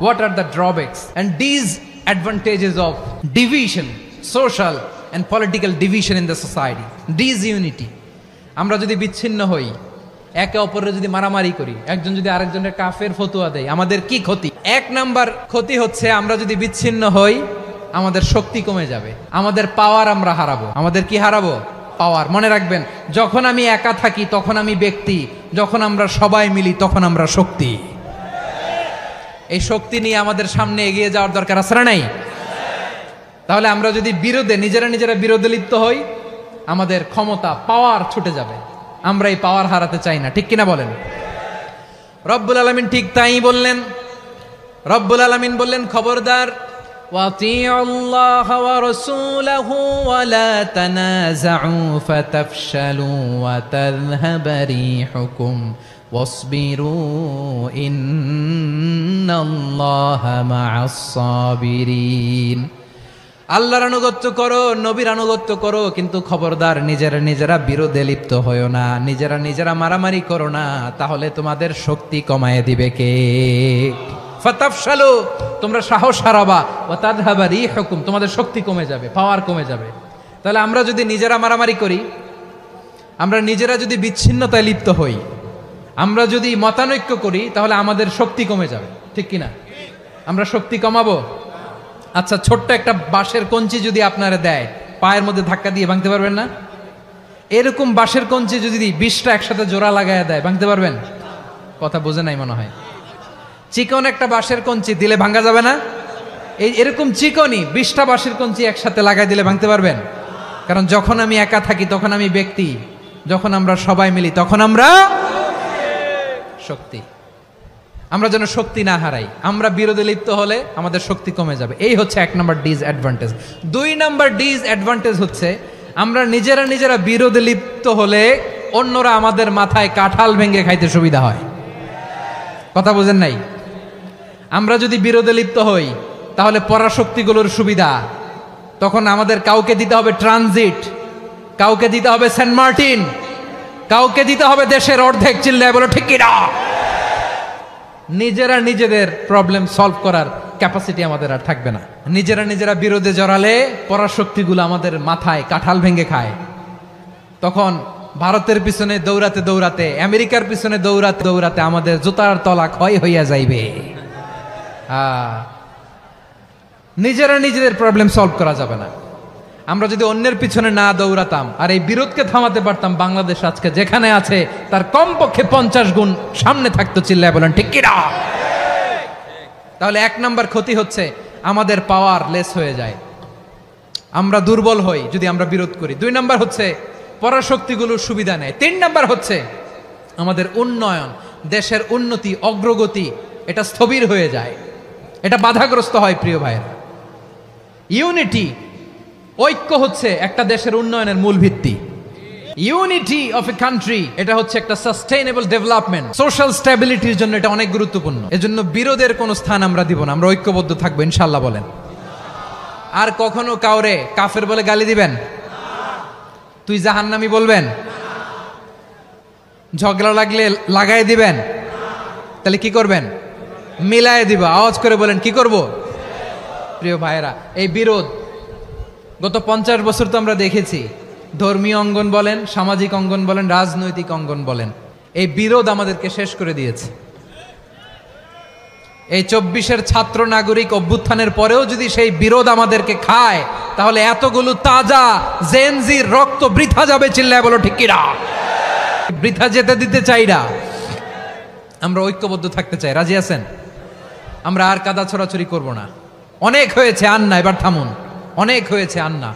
What are the drawbacks and disadvantages of division, social and political division in the society? Disunity. আমরা যদি বিচ্ছিন্ন হই, একে অপরের যদি মারামারি করি, একজন যদি আরেকজনের কাফের ফতোয়া দেয়, আমাদের কি ক্ষতি? এক নাম্বার ক্ষতি হচ্ছে আমরা যদি বিচ্ছিন্ন হই, আমাদের শক্তি কমে যাবে, আমাদের পাওয়ার আমরা হারাবো। আমাদের কি হারাবো? পাওয়ার। মনে রাখবেন, যখন আমি একা থাকি তখন আমি ব্যক্তি, যখন আমরা সবাই মিলি তখন আমরা শক্তি। এই শক্তি নিয়ে আমাদের সামনে এগিয়ে যাওয়ার দরকার আছে না নাই? তাহলে আমরা যদি নিজেরা বিরোধে লিপ্ত হই, আমাদের ক্ষমতা, পাওয়ার ছুটে যাবে। আমরা এই পাওয়ার হারাতে চাই না, ঠিক কিনা বলেন? রব্বুল আলামিন ঠিক তাই বললেন। রব্বুল আলামিন বললেন, খবরদার, ওয়াতিউল্লাহ ওয়া রাসূলাহু ওয়া লা তানাযাউ ফাতাফশালু ওয়া তাযহাবা রিহুকুম ওয়াসবিরু ইন্নাল্লাহা মা'আস সাবিরিন। আল্লাহর আনুগত্য করো, নবীর আনুগত্য করো, কিন্তু খবরদার নিজেরা বিরোধে লিপ্ত হয়ো না, নিজেরা মারামারি করো না, তাহলে তোমাদের শক্তি কমায় দিবে কে? ফাতাফশালু, তোমরা সাহস হারাবা, ওয়া তাযহাবা রিহুকুম, তোমাদের শক্তি কমে যাবে, পাওয়ার কমে যাবে। তাহলে আমরা যদি নিজেরা মারামারি করি, আমরা নিজেরা যদি বিচ্ছিন্নতায় লিপ্ত হই, আমরা যদি মতানৈক্য করি, তাহলে আমাদের শক্তি কমে যাবে, ঠিক কিনা? আমরা শক্তি কমাবো। আচ্ছা, ছোট্ট একটা বাঁশের কঞ্চি যদি আপনারা দেয়, পায়ের মধ্যে ধাক্কা দিয়ে ভাঙতে পারবেন না? এরকম বাঁশের কঞ্চি যদি 20টা একসাথে জোড়া লাগায় দেয়, ভাঙতে পারবেন? কথা বোঝে নাই মনে হয়। চিকন একটা বাঁশের কঞ্চি দিলে ভাঙা যাবে না? এরকম চিকনই 20টা বাঁশের কঞ্চি একসাথে লাগাই দিলে ভাঙতে পারবেন? কারণ যখন আমি একা থাকি তখন আমি ব্যক্তি, যখন আমরা সবাই মিলি তখন আমরা শক্তি। আমরা যেন শক্তি না হারাই। আমরা বিরোধে লিপ্ত হলে আমাদের শক্তি কমে যাবে। এই হচ্ছে 1 নম্বর ডিসঅ্যাডভান্টেজ। 2 নম্বর ডিসঅ্যাডভান্টেজ হচ্ছে আমরা নিজেরা বিরোধে লিপ্ত হলে অন্যরা আমাদের মাথায় কাঁঠাল ভেঙে খাইতে সুবিধা হয়। কথা বুঝেন নাই? আমরা যদি বিরোধে লিপ্ত হই তাহলে পরাশক্তিগুলোর সুবিধা, তখন আমাদের কাউকে দিতে হবে ট্রানজিট, কাউকে দিতে হবে সেন্ট মার্টিন, কাউকে দিতে হবে দেশের অর্ধেক। চিল্লায় বলো ঠিক কিনা? নিজেদের প্রবলেম সলভ করার ক্যাপাসিটি আমাদের আর থাকবে না। নিজেরা বিরোধে জড়ালে পরাশক্তিগুলো আমাদের মাথায় কাঁঠাল ভেঙে খায়। তখন ভারতের পিছনে দৌড়াতে, আমেরিকার পিছনে দৌড়াতে আমাদের জুতার তলা ক্ষয় হইয়া যাইবে। নিজেদের প্রবলেম সলভ করা যাবে না। আমরা যদি অন্যের পিছনে না দৌড়াতাম আর এই বিরোধকে থামাতে পারতাম, বাংলাদেশ আজকে যেখানে আছে তার কমপক্ষে 50 গুণ সামনে থাকতো। চিল্লায় বলেন ঠিক কিনা? তাহলে 1 নাম্বার ক্ষতি হচ্ছে আমাদের পাওয়ার লেস হয়ে যায়, আমরা দুর্বল হই যদি আমরা বিরোধ করি। 2 নাম্বার হচ্ছে পরাশক্তিগুলোর সুবিধা নেয়। 3 নাম্বার হচ্ছে আমাদের উন্নয়ন, দেশের উন্নতি, অগ্রগতি, এটা স্থবির হয়ে যায়, এটা বাধাগ্রস্ত হয়। প্রিয় ভাইয়েরা, ইউনিটি, ঐক্য হচ্ছে একটা দেশের উন্নয়নের মূল ভিত্তি। ইউনিটি অফ এ কান্ট্রি, এটা হচ্ছে একটা সাস্টেইনেবল ডেভেলপমেন্ট, সোশ্যাল স্ট্যাবিলিটির জন্য এটা অনেক গুরুত্বপূর্ণ। এজন্য বিরোধের কোনো স্থান আমরা দিব না, আমরা ঐক্যবদ্ধ থাকবো ইনশাআল্লাহ। বলেন, আর কখনো কাউরে কাফের বলে গালি দিবেন? তুই জাহান্নামী বলবেন? ঝগড়া লাগলে লাগাই দিবেন? তাহলে কি করবেন? মিলায় দিব। আওয়াজ করে বলেন, কি করব? প্রিয় ভাইয়েরা, এই বিরোধ গত 50 বছর তো আমরা দেখেছি, ধর্মীয় অঙ্গন বলেন, সামাজিক অঙ্গন বলেন, রাজনৈতিক অঙ্গন বলেন, এই বিরোধ আমাদেরকে শেষ করে দিয়েছে। এই 24-এর ছাত্র নাগরিক অভ্যুত্থানের পরেও যদি সেই বিরোধ আমাদেরকে খায়, তাহলে এতগুলো তাজা জেনজির রক্ত বৃথা যাবে। চিল্লায় বলো ঠিক কিনা? বৃথা যেতে দিতে চাই না, আমরা ঐক্যবদ্ধ থাকতে চাই। রাজি আছেন? আমরা আর কাদা ছড়াছড়ি করব না। অনেক হয়েছে আন্না, এবার থামুন। অনেক হয়েছে আন্না।